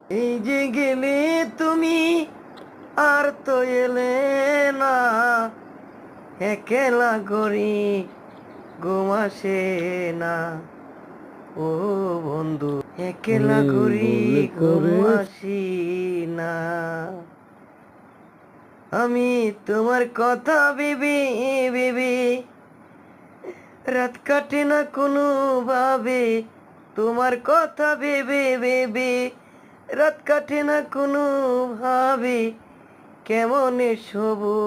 এই যে গেলে তুমি আর তো এলে না, একলা করি ঘুম আসে না। ও বন্ধু, একলা করি বলে ঘুম করে আসি না। আমি তোমার কথা ভেবে ভেবে রাত কাটে না কোনো ভাবে। তোমার কথা ভেবে ভেবে রাত কাটে না কোনো ভাবে। কেমনে শোবো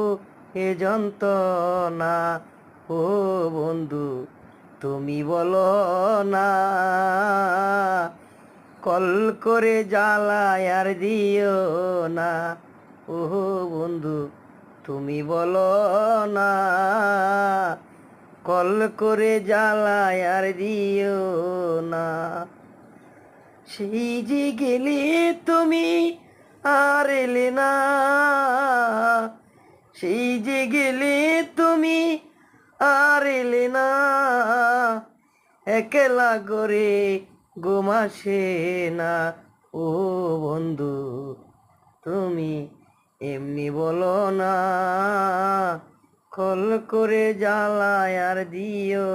এ যন্ত্রণা। ও বন্ধু, তুমি বলো না, কল করে জ্বালায় আর দিও না। ও বন্ধু, তুমি বলো না, কল করে জ্বালায় আর দিও না। সেই যে গেলে তুমি আর এলে না, সেই যে গেলে তুমি আর এলে না। একলা করে ঘুম আসে না। ও বন্ধু, তুমি এমনি বলো না, কল করে জ্বালায় আর দিও।